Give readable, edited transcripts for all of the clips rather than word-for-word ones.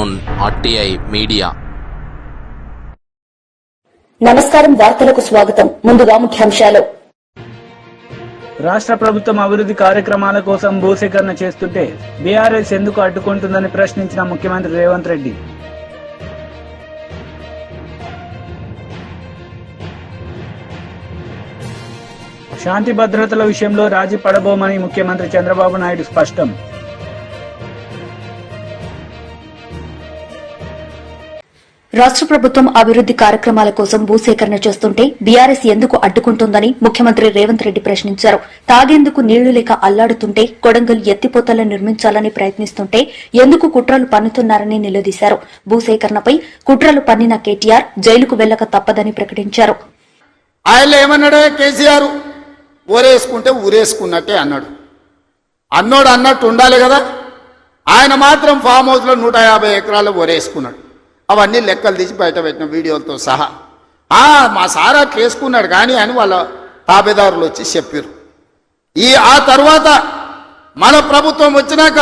on RTI Media. నమస్కారం, వార్తలకు స్వాగతం. ముందుగా ముఖ్యాంశాలు. రాష్ట్ర ప్రభుత్వం అభివృద్ధి కార్యక్రమాల కోసం భూసేకరణ చేస్తుంటే బీఆర్ఎస్ ఎందుకు అడ్డుకుంటుందని ప్రశ్నించిన ముఖ్యమంత్రి రేవంత్ రెడ్డి. శాంతి భద్రతల విషయంలో రాజీ పడబోమని ముఖ్యమంత్రి చంద్రబాబు నాయుడు స్పష్టం. రాష్ట్ర ప్రభుత్వం అభివృద్ది కార్యక్రమాల కోసం భూసేకరణ చేస్తుంటే బీఆర్ఎస్ ఎందుకు అడ్డుకుంటోందని ముఖ్యమంత్రి రేవంత్ రెడ్డి ప్రశ్నించారు. తాగేందుకు నీళ్లు లేక అల్లాడుతుంటే కొడంగల్ ఎత్తిపోతలను నిర్మించాలని ప్రయత్నిస్తుంటే ఎందుకు కుట్రలు పన్నుతున్నారని నిలదీశారు. భూసేకరణపై కుట్రలు పన్నిన కేటీఆర్ జైలుకు వెళ్లక తప్పదని ప్రకటించారు. ఆయన ఏమన్నాడే కేసీఆర్, ఊరేసుకుంటే ఊరేసుకున్నట్టే అన్నాడు. అన్నోడు అన్నట్టు ఉండాలి కదా. ఆయన మాత్రం ఫామ్ హౌస్ లో 150 ఎకరాలు ఊరేసుకున్నాడు. అవన్నీ లెక్కలు తీసి బయట పెట్టిన వీడియోలతో సహా. మా సారా చేసుకున్నాడు కానీ అని వాళ్ళ తాబేదారులు వచ్చి చెప్పారు. ఆ తర్వాత మన ప్రభుత్వం వచ్చినాక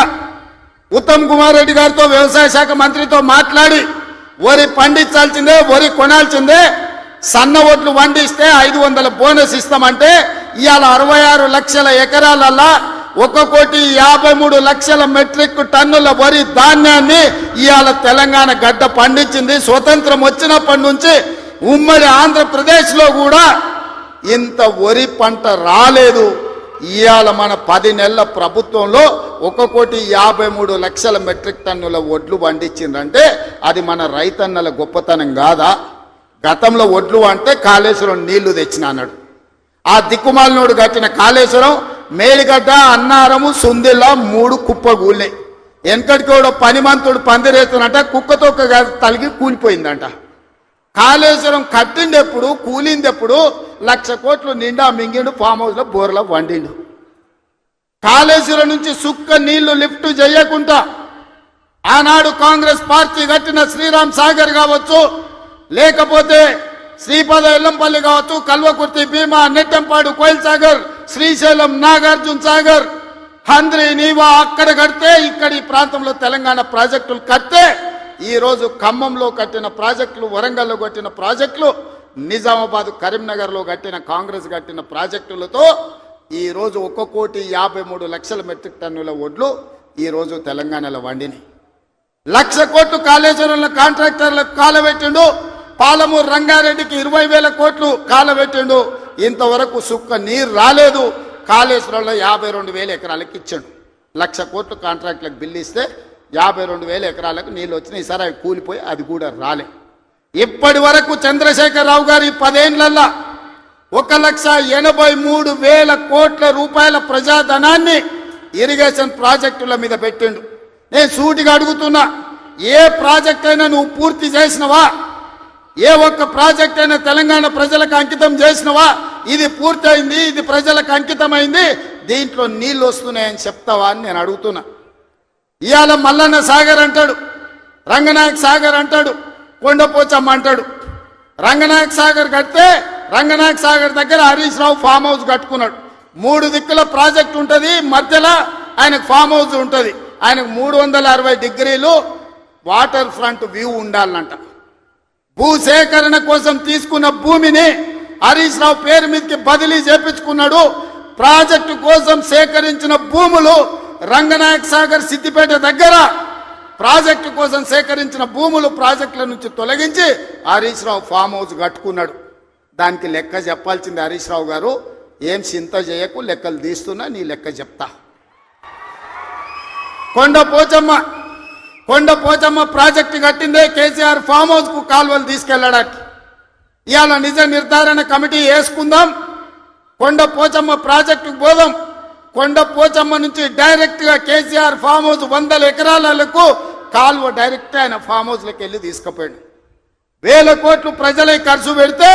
ఉత్తమ్ కుమార్ రెడ్డి గారితో వ్యవసాయ శాఖ మంత్రితో మాట్లాడి వరి పండించాల్సిందే, వరి కొనాల్సిందే, సన్న ఒడ్లు వండిస్తే 500 బోనస్ ఇస్తామంటే ఇవాళ 66 లక్షల ఎకరాలల్లా 1,53,00,000 మెట్రిక్ టన్నుల వరి ధాన్యాన్ని ఇవాళ తెలంగాణ గడ్డ పండించింది. స్వతంత్రం వచ్చినప్పటి నుంచి ఉమ్మడి ఆంధ్రప్రదేశ్ లో కూడా ఇంత వరి పంట రాలేదు. ఇవాళ మన 10 నెలల ప్రభుత్వంలో 1,53,00,000 మెట్రిక్ టన్నుల వడ్లు పండించిందంటే అది మన రైతన్నల గొప్పతనం కాదా? గతంలో వడ్లు అంటే కాళేశ్వరం నీళ్లు తెచ్చిన అన్నాడు. ఆ దిక్కుమాలినోడు కట్టిన కాళేశ్వరం మేడిగడ్డ, అన్నారము, సుందిల్లా 3 కుప్పగూళ్ళే. వెనకటికి కూడా పనిమంతుడు పందిరేస్తున్నట్ట కుక్కతో తలిగి కూలిపోయిందంట. కాళేశ్వరం కట్టిండెప్పుడు, కూలిందెప్పుడు 1,00,000 కోట్లు నిండా మింగిండు, ఫామ్ హౌస్ లో బోర్లో వండిండు. కాళేశ్వరం నుంచి సుక్క నీళ్లు లిఫ్ట్ చేయకుండా ఆనాడు కాంగ్రెస్ పార్టీ కట్టిన శ్రీరామ్ సాగర్ కావచ్చు, లేకపోతే శ్రీపద ఎల్లంపల్లి కావచ్చు, కల్వకుర్తి, భీమా, నెట్టంపాడు, కోయిల్ సాగర్, శ్రీశైలం, నాగార్జున సాగర్, హంద్రి, నీవా అక్కడ కడితే ఇక్కడ ఈ ప్రాంతంలో తెలంగాణ ప్రాజెక్టులు కడితే ఈ రోజు ఖమ్మంలో కట్టిన ప్రాజెక్టులు, వరంగల్లో కట్టిన ప్రాజెక్టులు, నిజామాబాద్, కరీంనగర్ లో కట్టిన కాంగ్రెస్ కట్టిన ప్రాజెక్టులతో ఈ రోజు 1,53,00,000 మెట్రిక్ టన్నుల వడ్లు ఈ రోజు తెలంగాణలో వండిని. 1,00,000 కోట్లు కాళేశ్వరంలో కాంట్రాక్టర్లకు కాలబెట్టిండు. పాలమూరు రంగారెడ్డికి 20,000 కోట్లు కాలబెట్టిండు. ఇంతవరకు సుక్క నీరు రాలేదు. కాళేశ్వరంలో 52,000 ఎకరాలకు ఇచ్చాడు. 1,00,000 కోట్లు కాంట్రాక్టులకు బిల్లు ఇస్తే 52,000 ఎకరాలకు నీళ్ళు వచ్చినాయి. ఈసారి అవి కూలిపోయి అది కూడా రాలే. ఇప్పటి వరకు చంద్రశేఖరరావు గారి 10 ఏళ్లల్లా 1,83,000 కోట్ల రూపాయల ప్రజాధనాన్ని ఇరిగేషన్ ప్రాజెక్టుల మీద పెట్టిండు. నేను సూటిగా అడుగుతున్నా, ఏ ప్రాజెక్ట్ అయినా నువ్వు పూర్తి చేసినవా? ఏ ఒక్క ప్రాజెక్ట్ అయినా తెలంగాణ ప్రజలకు అంకితం చేసినవా? ఇది పూర్తయింది, ఇది ప్రజలకు అంకితమైంది, దీంట్లో నీళ్లు వస్తున్నాయని చెప్తావా అని నేను అడుగుతున్నా. ఇవాళ మల్లన్న సాగర్ అంటాడు, రంగనాయక్ సాగర్ అంటాడు, కొండపోచమ్మ అంటాడు. రంగనాయక్ సాగర్ కడితే రంగనాయక్ సాగర్ దగ్గర హరీష్ రావు ఫామ్ హౌస్ కట్టుకున్నాడు. 3 దిక్కుల ప్రాజెక్ట్ ఉంటుంది, మధ్యలో ఆయనకు ఫామ్ హౌస్ ఉంటుంది. ఆయనకు 360 డిగ్రీలు వాటర్ ఫ్రంట్ వ్యూ ఉండాలంట. భూసేకరణ కోసం తీసుకున్న భూమిని హరీష్ రావు పేరు మీదకి బదిలీ చేపించుకున్నాడు. ప్రాజెక్టు కోసం సేకరించిన భూములు రంగనాయక్ సాగర్, సిద్దిపేట దగ్గర ప్రాజెక్టు కోసం సేకరించిన భూములు ప్రాజెక్టుల నుంచి తొలగించి హరీష్ రావు ఫామ్ హౌస్ కట్టుకున్నాడు. దానికి లెక్క చెప్పాల్సింది హరీష్ రావు గారు. ఏం చింత చేయకు, లెక్కలు తీస్తున్నా, నీ లెక్క చెప్తా. కొండపోచమ్మ ప్రాజెక్టు కట్టిందే కేసీఆర్ ఫామ్ హౌస్ కు కాలువలు తీసుకెళ్లడానికి. ఇవాళ నిజ నిర్ధారణ కమిటీ వేసుకుందాం, కొండపోచమ్మ ప్రాజెక్టుకు పోదాం. కొండపోచమ్మ నుంచి డైరెక్ట్ గా కేసీఆర్ ఫామ్ హౌస్ 100 ఎకరాలకు కాలువ డైరెక్ట్ ఆయన ఫామ్ హౌస్ లోకి వెళ్ళి తీసుకుపోయాడు. 1,000 కోట్లు ప్రజలే ఖర్చు పెడితే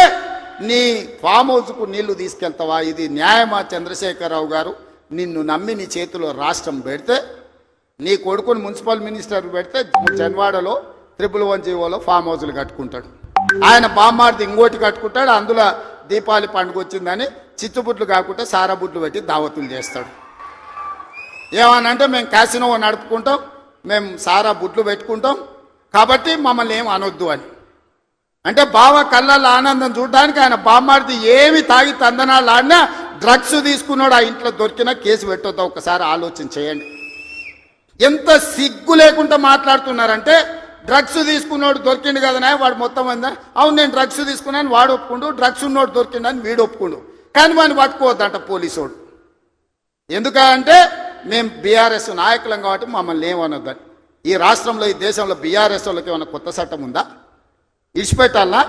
నీ ఫామ్ హౌస్ కు నీళ్లు తీసుకెళ్తావా? ఇది న్యాయమా? చంద్రశేఖరరావు గారు, నిన్ను నమ్మి నీ చేతిలో రాష్ట్రం పెడితే, నీ కొడుకుని మున్సిపల్ మినిస్టర్ పెడితే జన్వాడలో 111 ఫామ్ హౌస్లు కట్టుకుంటాడు. ఆయన బామ్మార్ది ఇంకోటి కట్టుకుంటాడు. అందులో దీపావళి పండుగ వచ్చిందని చిచ్చుబుట్లు కాకుండా సారాబుట్లు పెట్టి దావతులు చేస్తాడు. ఏమనంటే మేము క్యాసినో నడుపుకుంటాం, మేము సారా బుట్లు పెట్టుకుంటాం, కాబట్టి మమ్మల్ని ఏం అనొద్దు అని. అంటే బావ కళ్ళల్లో ఆనందం చూడడానికి ఆయన బామ్మార్ది ఏమి తాగి తందనాలు ఆడినా డ్రగ్స్ తీసుకున్నాడు ఆ ఇంట్లో దొరికినా కేసు పెట్టొద్దా ఒకసారి ఆలోచన చేయండి. ఎంత సిగ్గు లేకుండా మాట్లాడుతున్నారంటే డ్రగ్స్ తీసుకున్నాడు దొరికిండు కదనా వాడు మొత్తం అందా అవును నేను డ్రగ్స్ తీసుకున్నాను వాడు ఒప్పుకుండు, డ్రగ్స్ ఉన్నోడు దొరికిండని వీడు ఒప్పుకుండు, కానీ వాడిని పట్టుకోవద్దంట పోలీసోడు. ఎందుకంటే మేము బీఆర్ఎస్ నాయకులం కాబట్టి మమ్మల్ని ఏమనొద్దని. ఈ రాష్ట్రంలో ఈ దేశంలో బీఆర్ఎస్ వాళ్ళకి ఏమైనా కొత్త చట్టం ఉందా? ఇడిచిపెట్టాలా?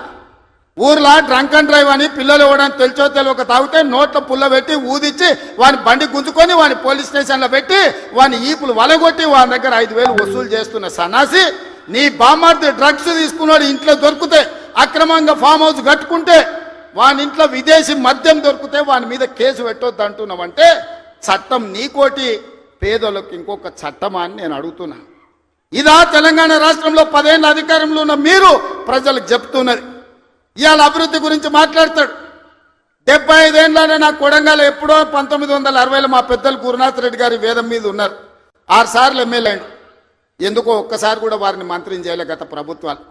ఊర్లో డ్రంక్ అండ్ డ్రైవ్ అని పిల్లలు ఇవ్వడానికి తెలిచో తెలియక తాగితే నోట్లో పుల్ల పెట్టి ఊదిచ్చి వాని బండి గుంజుకొని వాని పోలీస్ స్టేషన్లో పెట్టి వాని ఈపులు వలగొట్టి వాని దగ్గర 5,000 వసూలు చేస్తున్న సన్నాసి నీ బామ్మార్ది డ్రగ్స్ తీసుకున్నాడు ఇంట్లో దొరికితే అక్రమంగా ఫామ్ హౌస్ కట్టుకుంటే వాని ఇంట్లో విదేశీ మద్యం దొరికితే వాని మీద కేసు పెట్టొద్దు అంటున్నావంటే చట్టం నీకోటి పేదలకు ఇంకొక చట్టమా అని నేను అడుగుతున్నా. ఇదా తెలంగాణ రాష్ట్రంలో 10 ఏళ్ళ అధికారంలో ఉన్న మీరు ప్రజలకు చెప్తున్నది. ఇవాళ అభివృద్ధి గురించి మాట్లాడతాడు. 75 ఏళ్ళనే నా కొడంగల్ ఎప్పుడో 1960లో మా పెద్దలు గురునాథ్ రెడ్డి గారి వేదం మీద ఉన్నారు. 6 సార్లు ఎమ్మెల్యే అయిండు. ఎందుకో ఒక్కసారి కూడా వారిని మంత్రిని చేయలే గత ప్రభుత్వాలు.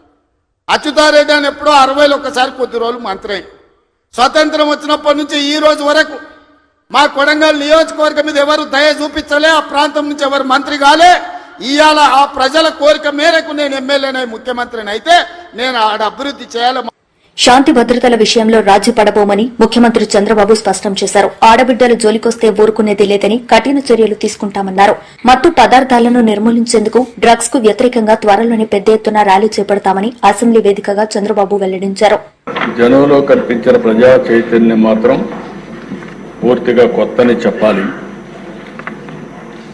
అచ్యుతారెడ్డి అని ఎప్పుడో 60లో ఒక్కసారి కొద్ది రోజులు మంత్రి అయింది. స్వతంత్రం వచ్చినప్పటి నుంచి ఈ రోజు వరకు మా కొడంగల్ నియోజకవర్గం మీద ఎవరు దయ చూపించలే, ఆ ప్రాంతం నుంచి ఎవరు మంత్రి కాలే. ఇవాళ ఆ ప్రజల కోరిక మేరకు నేను ఎమ్మెల్యేనై ముఖ్యమంత్రిని అయితే నేను ఆడ అభివృద్ధి చేయాలి. శాంతి భద్రతల విషయంలో రాజీ పడబోమని ముఖ్యమంత్రి చంద్రబాబు స్పష్టం చేశారు. ఆడబిడ్డలు జోలికొస్తే ఊరుకునేది లేదని కఠిన చర్యలు తీసుకుంటామన్నారు. మత్తు పదార్థాలను నిర్మూలించేందుకు డ్రగ్స్ కు వ్యతిరేకంగా త్వరలోనే పెద్ద ఎత్తున ర్యాలీ చేపడతామని అసెంబ్లీ వేదికగా చంద్రబాబు వెల్లడించారు. జనంలో కల్పించిన ప్రజా చైతన్యం మాత్రం పూర్తిగా కొత్తని చెప్పాలి.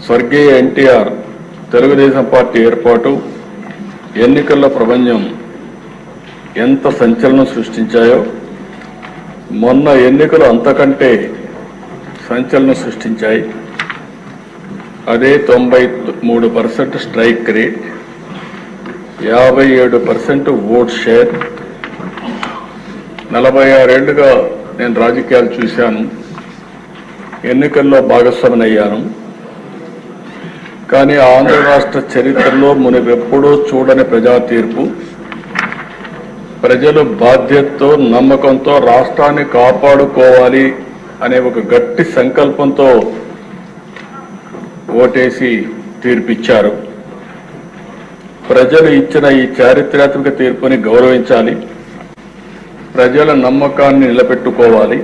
స్వర్గీయ ఎన్టీఆర్ తెలుగుదేశం పార్టీ ఏర్పాటు ఎన్నికల్లో ప్రపంచం ఎంత సంచలనం సృష్టించాయో మొన్న ఎన్నికలు అంతకంటే సంచలనం సృష్టించాయి. అదే 93% స్ట్రైక్ రేట్, 57% ఓట్ షేర్. 46 ఏళ్లుగా నేను రాజకీయాలు చూశాను, ఎన్నికల్లో భాగస్వామిని అయ్యాను. కానీ ఆంధ్ర రాష్ట్ర చరిత్రలో మునుపెప్పుడూ చూడని ప్రజా తీర్పు. ప్రజలు బాధ్యతతో నమ్మకంతో రాష్ట్రాన్ని కాపాడుకోవాలి అనే ఒక గట్టి సంకల్పంతో ఓటేసి తీర్పిచ్చారు. ప్రజలు ఇచ్చిన ఈ చారిత్రాత్మక తీర్పుని గౌరవించాలి, ప్రజల నమ్మకాన్ని నిలబెట్టుకోవాలి,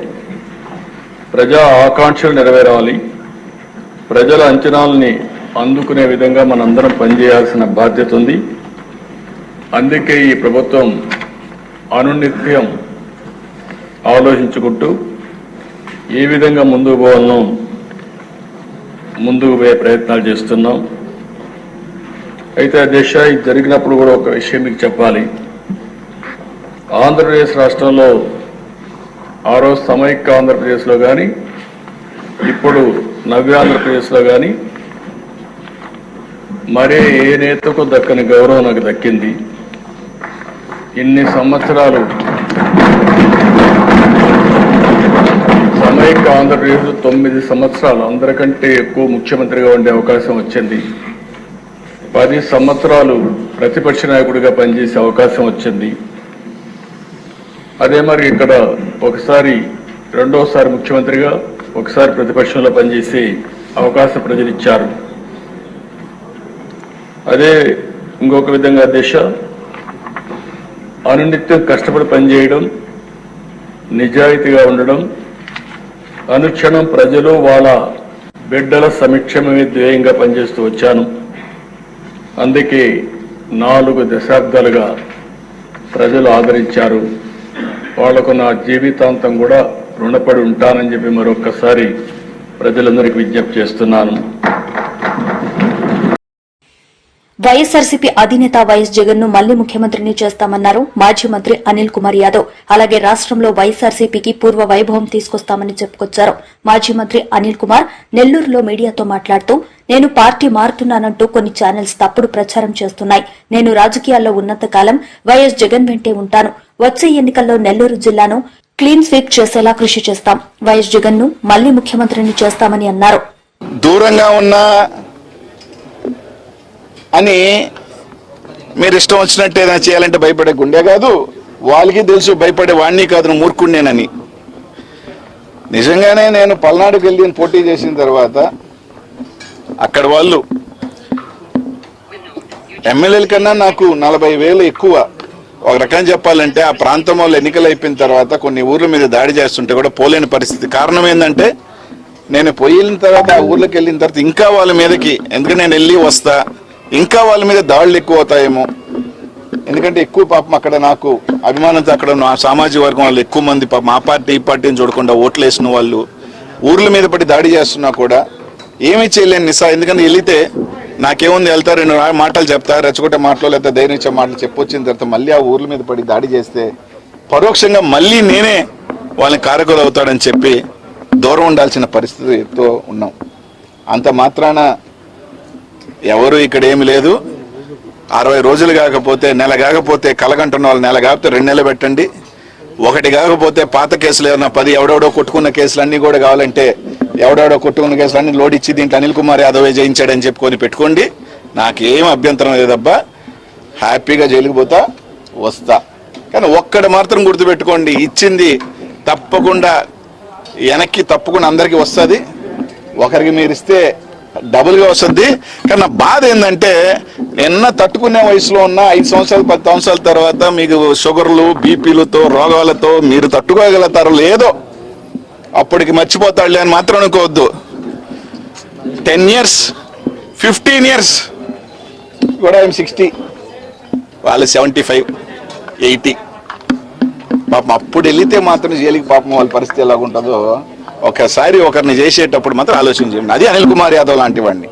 ప్రజా ఆకాంక్షలు నెరవేరాలి, ప్రజల అంచనాలని అందుకునే విధంగా మనందరం పనిచేయాల్సిన బాధ్యత ఉంది. అందుకే ఈ ప్రభుత్వం అనునిత్యం ఆలోచించుకుంటూ ఏ విధంగా ముందుకు పోవాలనో ముందుకు పోయే ప్రయత్నాలు చేస్తున్నాం. అయితే దిశ ఇది జరిగినప్పుడు కూడా ఒక విషయం మీకు చెప్పాలి. ఆంధ్రప్రదేశ్ రాష్ట్రంలో ఆ రోజు సమైక్య ఆంధ్రప్రదేశ్లో కానీ ఇప్పుడు నవ్య ఆంధ్రప్రదేశ్లో కానీ మరే ఏ నేతకు దక్కని గౌరవం నాకు దక్కింది. ఇన్ని సంవత్సరాలు సమైక్య ఆంధ్రప్రదేశ్ 9 సంవత్సరాలు అందరికంటే ఎక్కువ ముఖ్యమంత్రిగా ఉండే అవకాశం వచ్చింది. 10 సంవత్సరాలు ప్రతిపక్ష నాయకుడిగా పనిచేసే అవకాశం వచ్చింది. అదే మరి ఇక్కడ ఒకసారి రెండోసారి ముఖ్యమంత్రిగా ఒకసారి ప్రతిపక్షంలో పనిచేసే అవకాశం ప్రజలు ఇచ్చారు. అదే ఇంకొక విధంగా దిశ అనునిత్యం కష్టపడి పనిచేయడం, నిజాయితీగా ఉండడం, అనుక్షణం ప్రజలు వాళ్ళ బిడ్డల సంక్షేమమే ధ్యేయంగా పనిచేస్తూ వచ్చాను. అందుకే 4 దశాబ్దాలుగా ప్రజలు ఆదరించారు. వాళ్లకు నా జీవితాంతం కూడా రుణపడి ఉంటానని చెప్పి మరొక్కసారి ప్రజలందరికీ విజ్ఞప్తి చేస్తున్నాను. వైఎస్సార్సీపీ అధినేత వైఎస్ జగన్ ను మళ్లీ ముఖ్యమంత్రిని చేస్తామన్నారు మాజీ మంత్రి అనిల్ కుమార్ యాదవ్. అలాగే రాష్ట్రంలో వైఎస్సార్సీపీకి పూర్వ వైభవం తీసుకొస్తామని చెప్పుకొచ్చారు. మాజీ మంత్రి అనిల్ కుమార్ నెల్లూరులో మీడియాతో మాట్లాడుతూ, నేను పార్టీ మారుతున్నానంటూ కొన్ని ఛానల్స్ తప్పుడు ప్రచారం చేస్తున్నాయి. నేను రాజకీయాల్లో ఉన్నంతకాలం వైఎస్ జగన్ వెంటే ఉంటాను. వచ్చే ఎన్నికల్లో నెల్లూరు జిల్లాను క్లీన్ స్వీప్ చేసేలా కృషి చేస్తాం. వైఎస్ జగన్ ను మళ్లీ ముఖ్యమంత్రిని చేస్తామని అన్నారు. దూరంగా ఉన్న అని మీరు ఇష్టం వచ్చినట్టు ఏదైనా చేయాలంటే భయపడే గుండె కాదు, వాళ్ళకి తెలుసు భయపడే వాణ్ణి కాదు, నువ్వు మూర్ఖుడినేనని. నిజంగానే నేను పల్నాడుకి వెళ్ళి పోటీ చేసిన తర్వాత అక్కడ వాళ్ళు ఎమ్మెల్యేల కన్నా నాకు 40,000 ఎక్కువ. ఒక రకంగా చెప్పాలంటే ఆ ప్రాంతం వాళ్ళు ఎన్నికలు అయిపోయిన తర్వాత కొన్ని ఊర్ల మీద దాడి చేస్తుంటే కూడా పోలేని పరిస్థితి. కారణం ఏంటంటే నేను పోయిన తర్వాత ఆ ఊర్లోకి వెళ్ళిన తర్వాత ఇంకా వాళ్ళ మీదకి, ఎందుకంటే నేను వెళ్ళి వస్తా, ఇంకా వాళ్ళ మీద దాడులు ఎక్కువ అవుతాయేమో. ఎందుకంటే ఎక్కువ పాపం అక్కడ నాకు అభిమానంతో అక్కడ నా సామాజిక వర్గం వాళ్ళు ఎక్కువ మంది పాపం ఆ పార్టీ ఈ పార్టీని చూడకుండా ఓట్లు వేసిన వాళ్ళు ఊర్ల మీద పడి దాడి చేస్తున్నా కూడా ఏమీ చేయలేని నిస్సా. ఎందుకంటే వెళితే నాకేముంది, వెళ్తా 2 మాటలు చెప్తా, రెచ్చగొట్టే మాటలు లేకపోతే ధైర్యం ఇచ్చే మాటలు చెప్పొచ్చిన తర్వాత మళ్ళీ ఆ ఊర్ల మీద పడి దాడి చేస్తే పరోక్షంగా మళ్ళీ నేనే వాళ్ళని కారకులు అవుతాడని చెప్పి దూరం ఉండాల్సిన పరిస్థితితో ఉన్నాం. అంత మాత్రాన ఎవరు ఇక్కడ ఏమి లేదు. 60 రోజులు కాకపోతే, నెల కాకపోతే, కలగంటున్న వాళ్ళు నెల కాకపోతే 2 నెలలు పెట్టండి. 1 కాకపోతే పాత కేసులు ఏమన్నా 10 ఎవడెవడో కొట్టుకున్న కేసులన్నీ కూడా కావాలంటే ఎవడెవడో కొట్టుకున్న కేసులన్నీ లోడ్ ఇచ్చి దీంట్లో అనిల్ కుమార్ యాదవ్ జయించాడని చెప్పుకొని పెట్టుకోండి. నాకేం అభ్యంతరం లేదబ్బా, హ్యాపీగా జైలుకి పోతా వస్తా. కానీ ఒక్కడ మాత్రం గుర్తుపెట్టుకోండి, ఇచ్చింది తప్పకుండా వెనక్కి తప్పకుండా అందరికీ వస్తుంది. ఒకరికి మీరు ఇస్తే డబుల్గా వస్తుంది. కానీ నా బాధ ఏంటంటే నిన్న తట్టుకునే వయసులో ఉన్న 5 సంవత్సరాలు 10 సంవత్సరాల తర్వాత మీకు షుగర్లు బీపీలతో రోగాలతో మీరు తట్టుకోగలుగుతారో లేదో అప్పటికి మర్చిపోతాడులే అని మాత్రం అనుకోవద్దు. 10 years 15 years కూడా 60, వాళ్ళు 75 80. పాపం అప్పుడు వెళితే మాత్రం జైలుకి పాపం వాళ్ళ పరిస్థితి ఎలాగుంటుందో ఒకసారి ఒకరిని చేసేటప్పుడు మాత్రం ఆలోచన చేయండి. అది అనిల్ కుమార్ యాదవ్ లాంటి వాడిని.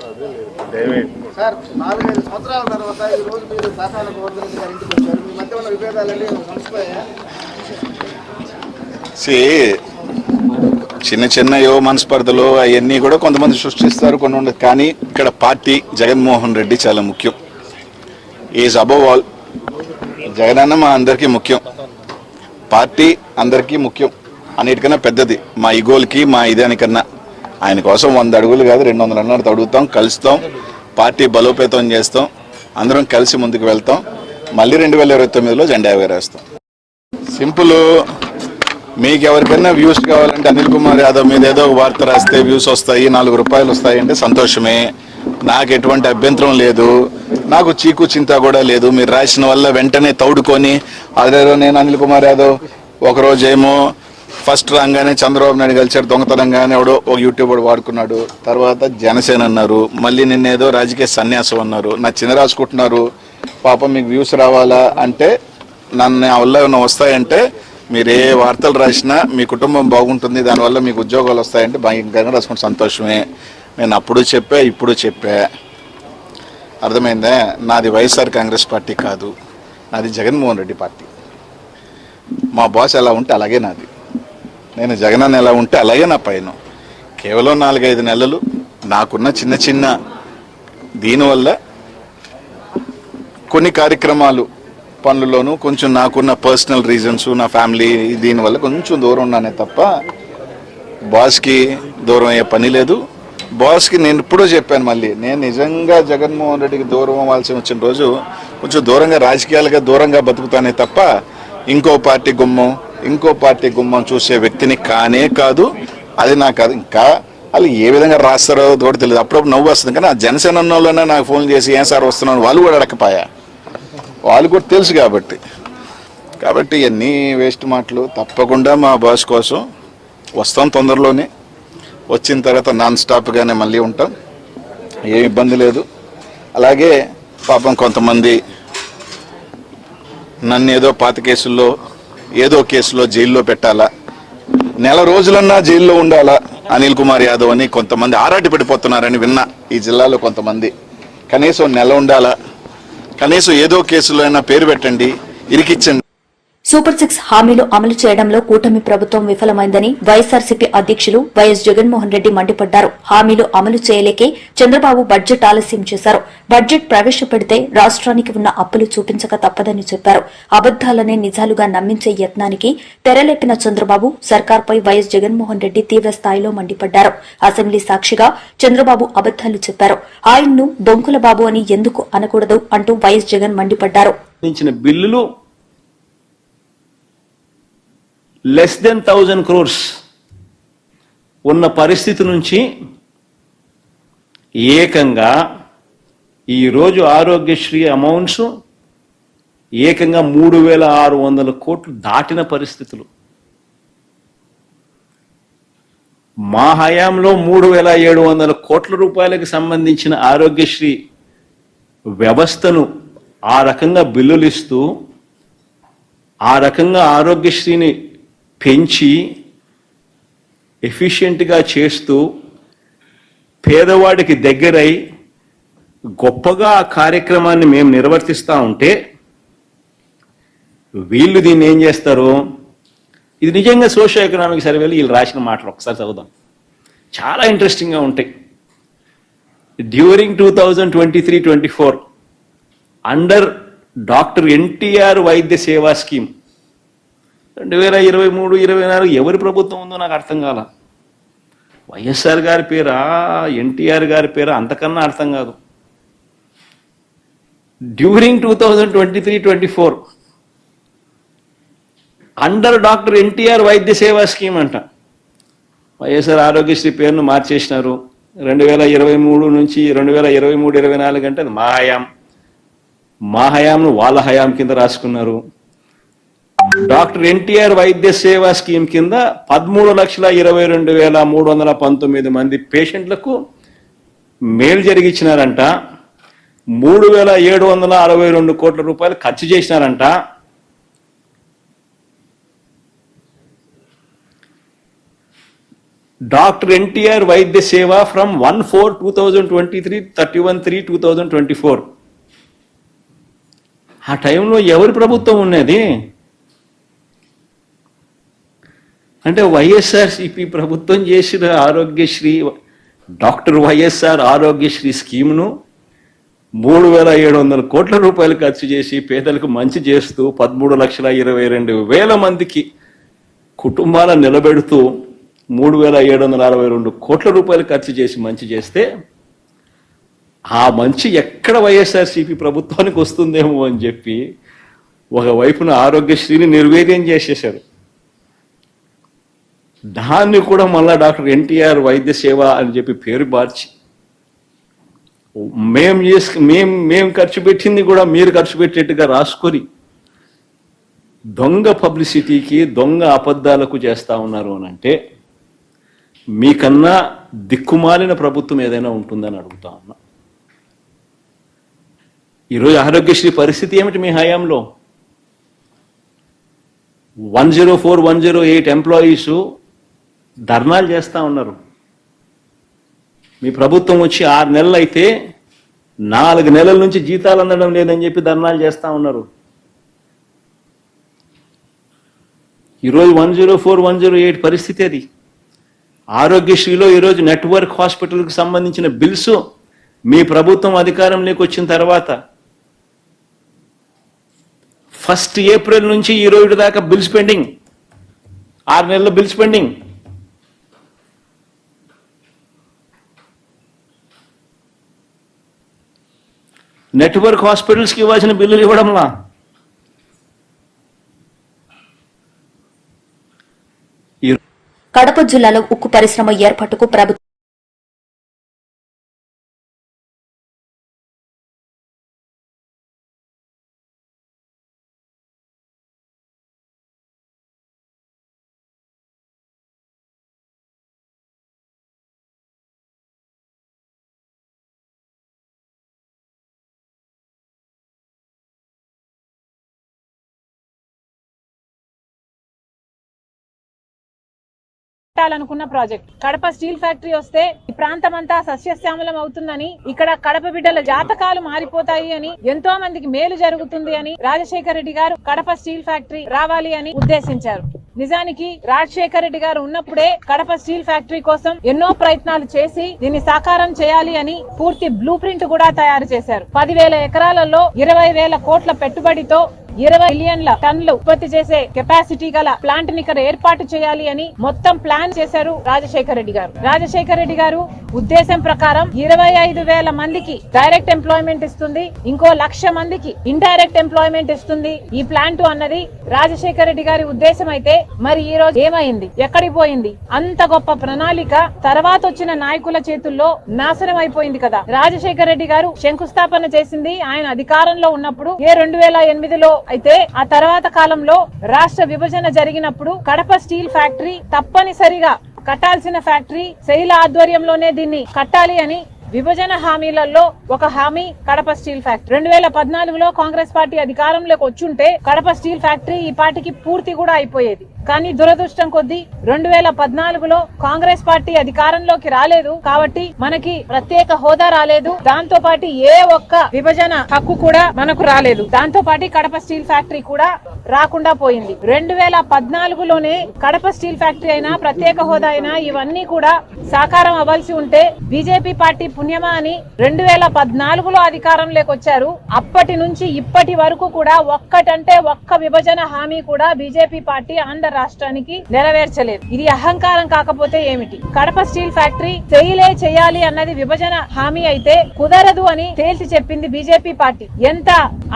సార్ 4-5 సంవత్సరాల తర్వాత ఈ రోజు మీరు సాతాల గోవర్ధన్ గారి ఇంటికి వచ్చారు. మీ మధ్య ఉన్న విభేదాలన్నీ సమస్యపోయాయా? చిన్న చిన్న యువ మనస్పర్ధలు అవన్నీ కూడా కొంతమంది సృష్టిస్తారు, కొన్ని ఉండదు. కానీ ఇక్కడ పార్టీ జగన్మోహన్ రెడ్డి చాలా ముఖ్యం. Is above all. జగనన్న మా అందరికీ ముఖ్యం, పార్టీ అందరికీ ముఖ్యం, అన్నిటికన్నా పెద్దది. మా ఈగోల్కి మా ఇదానికన్నా ఆయన కోసం 100 అడుగులు కాదు 200 అన్నట్టు అడుగుతాం, కలుస్తాం, పార్టీ బలోపేతం చేస్తాం, అందరం కలిసి ముందుకు వెళ్తాం. మళ్ళీ 2029లో జెండా ఎగరేస్తాం. సింపుల్. మీకు ఎవరికైనా వ్యూస్ కావాలంటే అనిల్ కుమార్ యాదవ్ మీద ఏదో ఒక వార్త రాస్తే వ్యూస్ వస్తాయి, 4 రూపాయలు వస్తాయి అంటే సంతోషమే. నాకు ఎటువంటి అభ్యంతరం లేదు, నాకు చీకు చింత కూడా లేదు. మీరు రాసిన వల్ల వెంటనే తౌడుకొని అదేదో నేను అనిల్ కుమార్ యాదవ్ ఒకరోజేమో ఫస్ట్ రాగానే చంద్రబాబు నాయుడు కలిసారు దొంగతనంగానే ఎవడో ఒక యూట్యూబర్ వాడుకున్నాడు, తర్వాత జనసేన అన్నారు, మళ్ళీ నిన్నేదో రాజకీయ సన్యాసం అన్నారు, నా చిన్న రాసుకుంటున్నారు. పాపం మీకు వ్యూస్ రావాలా అంటే నన్ను వల్ల ఏమైనా వస్తాయంటే మీరు ఏ వార్తలు రాసినా మీ కుటుంబం బాగుంటుంది, దానివల్ల మీకు ఉద్యోగాలు వస్తాయంటే భయంకరంగా రాసుకుంటే సంతోషమే. నేను అప్పుడు చెప్పా, ఇప్పుడు చెప్పా. అర్థమైందా? నాది వైఎస్ఆర్ కాంగ్రెస్ పార్టీ కాదు, నాది జగన్మోహన్ రెడ్డి పార్టీ. మా బాస్ ఎలా ఉంటే అలాగే నాది, నేను జగనన్న ఎలా ఉంటే అలాగే నా పైన. కేవలం 4-5 నెలలు నాకున్న చిన్న చిన్న దీనివల్ల కొన్ని కార్యక్రమాలు పనుల్లోనూ కొంచెం నాకున్న పర్సనల్ రీజన్స్, నా ఫ్యామిలీ దీనివల్ల కొంచెం దూరం ఉన్నానే తప్ప బాస్కి దూరం అయ్యే పని లేదు. బాస్కి నేను ఎప్పుడో చెప్పాను, మళ్ళీ నేను నిజంగా జగన్మోహన్ రెడ్డికి దూరం అవ్వాల్సి వచ్చిన రోజు కొంచెం దూరంగా రాజకీయాలుగా దూరంగా బతుకుతానే తప్ప ఇంకో పార్టీ గుమ్మం చూసే వ్యక్తిని కానే కాదు. అది నాకు ఇంకా వాళ్ళు ఏ విధంగా రాస్తారో కూడా తెలియదు. అప్పుడప్పుడు నవ్వు వస్తుంది. కానీ ఆ జనసేన వాళ్ళైనా నాకు ఫోన్ చేసి ఏం సార్ వస్తున్నాను వాళ్ళు కూడా అడగపాయా, వాళ్ళు కూడా తెలుసు. కాబట్టి ఇవన్నీ వేస్ట్ మాటలు. తప్పకుండా మా బాస్ కోసం వస్తాం తొందరలోనే. వచ్చిన తర్వాత నాన్ స్టాప్గానే మళ్ళీ ఉంటాం, ఏం ఇబ్బంది లేదు. అలాగే పాపం కొంతమంది నన్ను ఏదో పాత కేసుల్లో ఏదో కేసులో జైల్లో పెట్టాలా, 1 రోజులన్నా జైల్లో ఉండాలా అనిల్ కుమార్ యాదవ్ అని కొంతమంది ఆరాటి పడిపోతున్నారని విన్నా. ఈ జిల్లాలో కొంతమంది కనీసం 1 నెల ఉండాలా, కనీసం ఏదో కేసులో అయినా పేరు పెట్టండి, ఇరికిచ్చండి. సూపర్ 6 హామీలు అమలు చేయడంలో కూటమి ప్రభుత్వం విఫలమైందని వైఎస్సార్సీపీ అధ్యకులు వైఎస్ జగన్మోహన్ రెడ్డి మండిపడ్డారు. హామీలు అమలు చేయలేకే చంద్రబాబు బడ్జెట్ ఆలస్యం చేశారు. బడ్జెట్ ప్రవేశపెడితే రాష్ట్రానికి ఉన్న అప్పులు చూపించక తప్పదని చెప్పారు. అబద్దాలనే నిజాలుగా నమ్మించే యత్నానికి తెరలేపిన చంద్రబాబు సర్కార్పై వైఎస్ జగన్మోహన్ రెడ్డి తీవ్ర స్థాయిలో మండిపడ్డారు. అసెంబ్లీ సాక్షిగా చంద్రబాబు అబద్దాలు చెప్పారు. ఆయన్ను బొంకుల బాబు అని ఎందుకు అనకూడదు అంటూ వైఎస్ జగన్ మండిపడ్డారు. బిల్లులు లెస్ దెన్ 1000 crores ఉన్న పరిస్థితి నుంచి ఏకంగా ఈరోజు ఆరోగ్యశ్రీ అమౌంట్స్ ఏకంగా 3600 కోట్లు దాటిన పరిస్థితులు. మా హయాంలో 3700 కోట్ల రూపాయలకు సంబంధించిన ఆరోగ్యశ్రీ వ్యవస్థను ఆ రకంగా బిల్లులు ఇస్తూ ఆ రకంగా ఆరోగ్యశ్రీని పెంచి ఎఫిషియెంట్గా చేస్తూ పేదవాడికి దగ్గరై గొప్పగా ఆ కార్యక్రమాన్ని మేము నిర్వర్తిస్తూ ఉంటే వీళ్ళు దీన్ని ఏం చేస్తారు? ఇది నిజంగా సోషల్ ఎకనామిక్ సర్వేలు వీళ్ళు రాసిన మాటలు ఒకసారి చదువుదాం, చాలా ఇంట్రెస్టింగ్గా ఉంటాయి. డ్యూరింగ్ 2023-24 అండర్ డాక్టర్ ఎన్టీఆర్ వైద్య సేవా స్కీమ్ 2023-24 ఎవరి ప్రభుత్వం ఉందో నాకు అర్థం కాల. వైఎస్ఆర్ గారి పేరా, ఎన్టీఆర్ గారి పేరా, అంతకన్నా అర్థం కాదు. డ్యూరింగ్ 2023-24 అండర్ డాక్టర్ ఎన్టీఆర్ వైద్య సేవా స్కీమ్ అంట. వైఎస్ఆర్ ఆరోగ్యశ్రీ పేరును మార్చేసినారు. 2023 నుంచి 2023-24 అంటే అది మా హయాంను వాళ్ళ హయాం కింద రాసుకున్నారు. డాక్టర్ ఎన్టీఆర్ వైద్య సేవా స్కీమ్ కింద 13,22,319 మంది పేషెంట్లకు మేలు జరిగించినారంట. 3,762 కోట్ల రూపాయలు ఖర్చు చేసినారంట. డాక్టర్ ఎన్టీఆర్ వైద్య సేవ ఫ్రమ్ 1/4/2023 31/3/2024. ఆ టైంలో ఎవరి ప్రభుత్వం ఉన్నది అంటే వైఎస్ఆర్సీపీ ప్రభుత్వం చేసిన ఆరోగ్యశ్రీ, డాక్టర్ వైఎస్ఆర్ ఆరోగ్యశ్రీ స్కీమ్ను 3,700 కోట్ల రూపాయలు ఖర్చు చేసి పేదలకు మంచి చేస్తూ 13,22,000 మందికి కుటుంబాలను నిలబెడుతూ 3,762 కోట్ల రూపాయలు ఖర్చు చేసి మంచి చేస్తే ఆ మంచి ఎక్కడ వైఎస్ఆర్సీపీ ప్రభుత్వానికి వస్తుందేమో అని చెప్పి ఒకవైపున ఆరోగ్యశ్రీని నిర్వీర్యం చేసేశారు. దాన్ని కూడా మళ్ళా డాక్టర్ ఎన్టీఆర్ వైద్య సేవ అని చెప్పి పేరు మార్చి మేము ఖర్చు పెట్టింది కూడా మీరు ఖర్చు పెట్టేట్టుగా రాసుకొని దొంగ పబ్లిసిటీకి, దొంగ అబద్ధాలకు చేస్తా ఉన్నారు అని అంటే మీకన్నా దిక్కుమాలిన ప్రభుత్వం ఏదైనా ఉంటుందని అడుగుతా ఉన్నా. ఈరోజు ఆరోగ్యశ్రీ పరిస్థితి ఏమిటి? మీ హయాంలో 104, 108 ఎంప్లాయీస్ ధర్నాలు చేస్తా ఉన్నారు. మీ ప్రభుత్వం వచ్చి 6 నెలలు అయితే 4 నెలల నుంచి జీతాలు అందడం లేదని చెప్పి ధర్నాలు చేస్తా ఉన్నారు. ఈరోజు 104, 108 పరిస్థితి అది. ఆరోగ్యశ్రీలో ఈరోజు నెట్వర్క్ హాస్పిటల్కి సంబంధించిన బిల్స్ మీ ప్రభుత్వం అధికారంలోకి వచ్చిన తర్వాత 1 ఏప్రిల్ నుంచి ఈ రోజు దాకా బిల్స్ పెండింగ్, 6 నెలల బిల్స్ పెండింగ్. నెట్వర్క్ హాస్పిటల్స్కి ఇవ్వాల్సిన బిల్లులు ఇవ్వడంలా. కడప జిల్లాలో ఉక్కు పరిశ్రమ ఏర్పాటుకు ప్రభుత్వం పెట్టాలనుకున్న ప్రాజెక్ట్. కడప స్టీల్ ఫ్యాక్టరీ వస్తే ఈ ప్రాంతం అంతా సస్యశ్యామలం అవుతుందని, ఇక్కడ కడప బిడ్డల జాతకాలు మారిపోతాయి అని, ఎంతో మందికి మేలు జరుగుతుంది అని రాజశేఖర రెడ్డి గారు కడప స్టీల్ ఫ్యాక్టరీ రావాలి అని ఉద్దేశించారు. నిజానికి రాజశేఖర రెడ్డి గారు ఉన్నప్పుడే కడప స్టీల్ ఫ్యాక్టరీ కోసం ఎన్నో ప్రయత్నాలు చేసి దీన్ని సాకారం చేయాలి అని పూర్తి బ్లూ ప్రింట్ కూడా తయారు చేశారు. 10,000 ఎకరాలలో 20,000 కోట్ల పెట్టుబడితో 20 మిలియన్ల టన్నులు ఉత్పత్తి చేసే కెపాసిటీ గల ప్లాంట్ ని ఇక్కడ ఏర్పాటు చేయాలి అని మొత్తం ప్లాన్ చేశారు రాజశేఖర రెడ్డి గారు. రాజశేఖర రెడ్డి గారు ఉద్దేశం ప్రకారం 25,000 మందికి డైరెక్ట్ ఎంప్లాయ్మెంట్ ఇస్తుంది, ఇంకో 1,00,000 మందికి ఇండైరెక్ట్ ఎంప్లాయ్మెంట్ ఇస్తుంది ఈ ప్లాంట్ అన్నది రాజశేఖర రెడ్డి గారి ఉద్దేశం అయితే, మరి ఈ రోజు ఏమైంది, ఎక్కడికి పోయింది? అంత గొప్ప ప్రణాళిక తర్వాత వచ్చిన నాయకుల చేతుల్లో నాశనం అయిపోయింది కదా. రాజశేఖర రెడ్డి గారు శంకుస్థాపన చేసింది ఆయన అధికారంలో ఉన్నప్పుడు 2008లో. అయితే ఆ తర్వాత కాలంలో రాష్ట్ర విభజన జరిగినప్పుడు కడప స్టీల్ ఫ్యాక్టరీ తప్పనిసరిగా కట్టాల్సిన ఫ్యాక్టరీ శైల ఆధ్వర్యంలోనే దీన్ని కట్టాలి అని విభజన హామీలలో ఒక హామీ కడప స్టీల్ ఫ్యాక్టరీ. 2014లో కాంగ్రెస్ పార్టీ అధికారంలోకి వచ్చుంటే కడప స్టీల్ ఫ్యాక్టరీ ఈ పార్టీకి పూర్తి కూడా అయిపోయేది. కానీ దురదృష్టం కొద్దీ 2014లో కాంగ్రెస్ పార్టీ అధికారంలోకి రాలేదు కాబట్టి మనకి ప్రత్యేక హోదా రాలేదు, దాంతో పాటు ఏ ఒక్క విభజన హక్కు కూడా మనకు రాలేదు, దాంతో పాటు కడప స్టీల్ ఫ్యాక్టరీ కూడా రాకుండా పోయింది. 2014లోనే కడప స్టీల్ ఫ్యాక్టరీ అయినా ప్రత్యేక హోదా అయినా ఇవన్నీ కూడా సాకారం అవ్వాల్సి ఉంటే బీజేపీ పార్టీ పుణ్యమా అని 2014లో అధికారంలోకి వచ్చారు. అప్పటి నుంచి ఇప్పటి వరకు కూడా ఒక్కటంటే ఒక్క విభజన హామీ కూడా బీజేపీ పార్టీ ఆంధ్ర రాష్ట్రానికి నెరవేర్చలేదు. ఇది అహంకారం కాకపోతే ఏమిటి? కడప స్టీల్ ఫ్యాక్టరీ చేయాలి అన్నది విభజన హామీ అయితే కుదరదు అని తేల్చి చెప్పింది బీజేపీ పార్టీ. ఎంత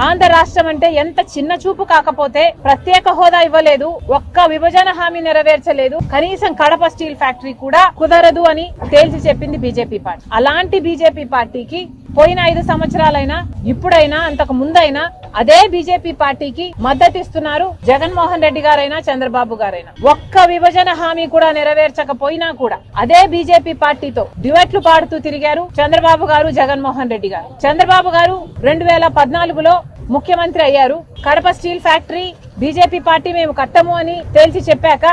ఆంధ్ర రాష్ట్రం అంటే ఎంత చిన్న చూపు కాకపోతే ప్రత్యేక హోదా ఇవ్వలేదు, ఒక్క విభజన హామీ నెరవేర్చలేదు, కనీసం కడప స్టీల్ ఫ్యాక్టరీ కూడా కుదరదు అని తేల్చి చెప్పింది బీజేపీ పార్టీ. అలాంటి బీజేపీ పార్టీకి పోయిన 5 సంవత్సరాలైనా ఇప్పుడైనా అంతకు ముందైనా అదే బీజేపీ పార్టీకి మద్దతిస్తున్నారు జగన్మోహన్ రెడ్డి గారైనా చంద్రబాబు గారైనా. ఒక్క విభజన హామీ కూడా నెరవేర్చకపోయినా కూడా అదే బీజేపీ పార్టీతో డ్యూయెట్లు పాడుతూ తిరిగారు చంద్రబాబు గారు, జగన్మోహన్ రెడ్డి గారు. చంద్రబాబు గారు 2014లో ముఖ్యమంత్రి అయ్యారు. Kadapa steel factory BJP party మేము కట్టము అని తేల్చి చెప్పాక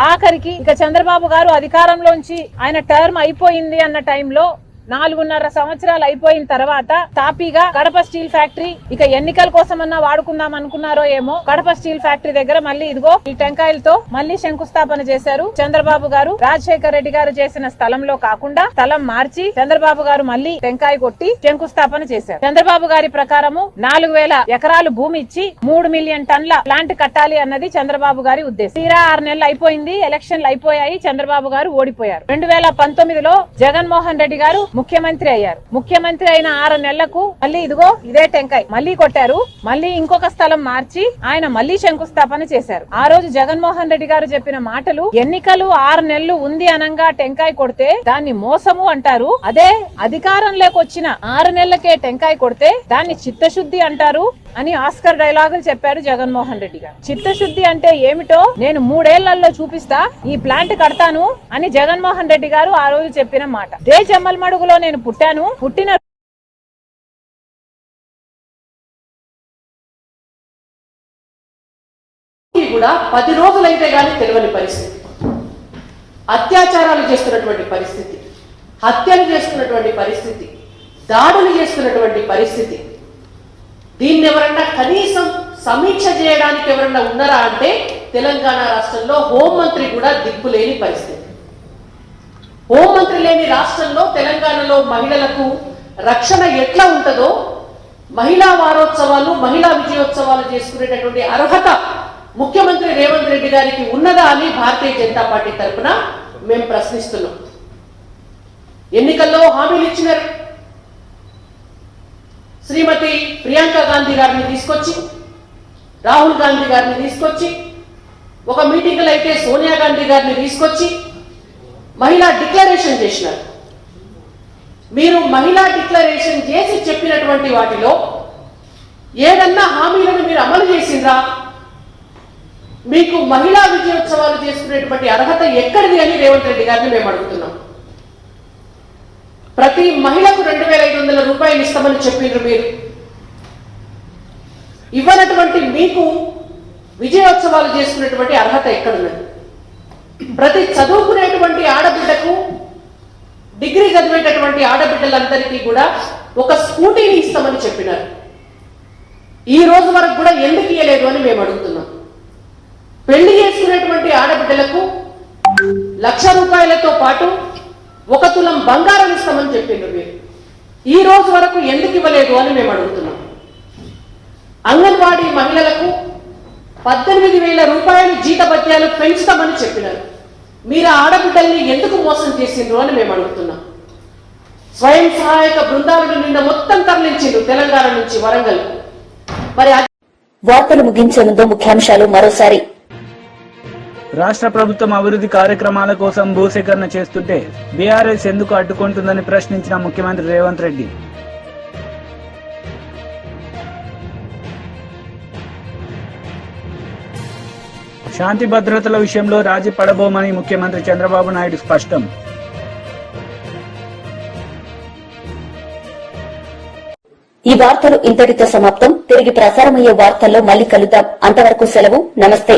ఆఖరికి ఇక చంద్రబాబు గారు అధికారంలోంచి ఆయన టర్మ్ అయిపోయింది అన్న టైంలో 4.5 సంవత్సరాలు అయిపోయిన తర్వాత తాపీగా కడప స్టీల్ ఫ్యాక్టరీ ఇక ఎన్నికల కోసమన్నా వాడుకుందాం అనుకున్నారో ఏమో, కడప స్టీల్ ఫ్యాక్టరీ దగ్గర మళ్ళీ ఇదిగో ఈ టెంకాయలతో మళ్ళీ శంకుస్థాపన చేశారు చంద్రబాబు గారు. రాజశేఖర రెడ్డి గారు చేసిన స్థలంలో కాకుండా స్థలం మార్చి చంద్రబాబు గారు మళ్ళీ టెంకాయ కొట్టి శంకుస్థాపన చేశారు. చంద్రబాబు గారి ప్రకారము 4,000 ఎకరాలు భూమి ఇచ్చి 3 మిలియన్ టన్ల ప్లాంట్ కట్టాలి అన్నది చంద్రబాబు గారి ఉద్దేశం. తీరా 6 నెలలు అయిపోయింది, ఎలక్షన్లు అయిపోయాయి, చంద్రబాబు గారు ఓడిపోయారు. 2019లో జగన్మోహన్ రెడ్డి గారు ముఖ్యమంత్రి అయ్యారు. ముఖ్యమంత్రి అయిన 6 నెలలకు మళ్ళీ ఇదిగో ఇదే టెంకాయ మళ్ళీ కొట్టారు. మళ్ళీ ఇంకొక స్థలం మార్చి ఆయన మళ్ళీ శంకుస్థాపన చేశారు. ఆ రోజు జగన్మోహన్ రెడ్డి గారు చెప్పిన మాటలు, ఎన్నికలు 6 నెలలు ఉంది అనంగా టెంకాయ కొడితే దాన్ని మోసము అంటారు, అదే అధికారంలోకి వచ్చిన 6 నెలలకే టెంకాయ కొడితే దాన్ని చిత్తశుద్ధి అంటారు అని ఆస్కర్ డైలాగులు చెప్పారు జగన్మోహన్ రెడ్డి గారు. చిత్తశుద్ధి అంటే ఏమిటో నేను 3 ఏళ్లలో చూపిస్తా, ఈ ప్లాంట్ కడతాను అని జగన్మోహన్ రెడ్డి గారు ఆ రోజు చెప్పిన మాట. దే జమ్మలమడుగులో నేను పుట్టిన కూడా 10 రోజులైతే గానీ తెలియని పరిస్థితి, అత్యాచారాలు చేస్తున్నటువంటి పరిస్థితి, హత్యలు చేస్తున్నటువంటి పరిస్థితి, దాడులు చేస్తున్నటువంటి పరిస్థితి. దీన్ని ఎవరన్నా కనీసం సమీక్ష చేయడానికి ఎవరన్నా ఉన్నారా అంటే తెలంగాణ రాష్ట్రంలో హోంమంత్రి కూడా దిక్కులేని పరిస్థితి. హోంమంత్రి లేని రాష్ట్రంలో తెలంగాణలో మహిళలకు రక్షణ ఎట్లా ఉంటుందో, మహిళా వారోత్సవాలు, మహిళా విజయోత్సవాలు చేసుకునేటటువంటి అర్హత ముఖ్యమంత్రి రేవంత్ రెడ్డి గారికి ఉన్నదా అని భారతీయ జనతా పార్టీ తరఫున మేము ప్రశ్నిస్తున్నాం. ఎన్నికల్లో హామీలు ఇచ్చినారు. శ్రీమతి ప్రియాంక గాంధీ గారిని తీసుకొచ్చి, రాహుల్ గాంధీ గారిని తీసుకొచ్చి, ఒక మీటింగ్లో అయితే సోనియా గాంధీ గారిని తీసుకొచ్చి మహిళా డిక్లరేషన్ చేసినారు. మీరు మహిళా డిక్లరేషన్ చేసి చెప్పినటువంటి వాటిలో ఏదన్నా హామీలను మీరు అమలు చేసిండ్రా? మీకు మహిళా విజయోత్సవాలు చేసుకునేటువంటి అర్హత ఎక్కడిది అని రేవంత్ రెడ్డి గారిని మేము అడుగుతున్నాం. ప్రతి మహిళకు 2,500 రూపాయలు ఇస్తామని చెప్పిండ్రు. మీరు ఇవ్వనటువంటి మీకు విజయోత్సవాలు చేసుకునేటువంటి అర్హత ఎక్కడున్నది? ప్రతి చదువుకునేటువంటి ఆడబిడ్డకు, డిగ్రీ చదివేటటువంటి ఆడబిడ్డలందరికీ కూడా ఒక స్కూటీని ఇస్తామని చెప్పినారు. ఈ రోజు వరకు కూడా ఎందుకు ఇయ్యలేదు అని మేము అడుగుతున్నాం. పెళ్లి చేసుకునేటువంటి ఆడబిడ్డలకు 1,00,000 రూపాయలతో పాటు 1 తులం బంగారం ఇస్తామని చెప్పిండ్రు మీరు. ఈ రోజు వరకు ఎందుకు ఇవ్వలేదు అని మేము అడుగుతున్నాం. అంగన్వాడీ మహిళలకు 18,000 రూపాయలు జీతభత్యాలు పెంచుతామని చెప్పినారు. మీరు ఆడబిడ్డల్ని ఎందుకు మోసం చేసిండ్రు అని మేము అడుగుతున్నాం. స్వయం సహాయక బృందాలను నిన్న మొత్తం తరలించిండ్రు తెలంగాణ నుంచి వరంగల్. మరి వార్తలు ముగించే ముందు ముఖ్యాంశాలు మరోసారి. రాష్ట్ర ప్రభుత్వం అభివృద్ధి కార్యక్రమాల కోసం భూసేకరణ చేస్తుంటే బీఆర్ఎస్ ఎందుకు అడ్డుకుంటుందని ప్రశ్నించిన ముఖ్యమంత్రి రేవంత్ రెడ్డి. శాంతి భద్రతల విషయంలో రాజీ పడబోమని ముఖ్యమంత్రి చంద్రబాబు నాయుడు స్పష్టం. ఈ వార్తలు ఇంతటితో సమాప్తం. తిరిగి ప్రసారమయ్యే వార్తల్లో మళ్లీ కలుద్దాం. అంతవరకు సెలవు. నమస్తే.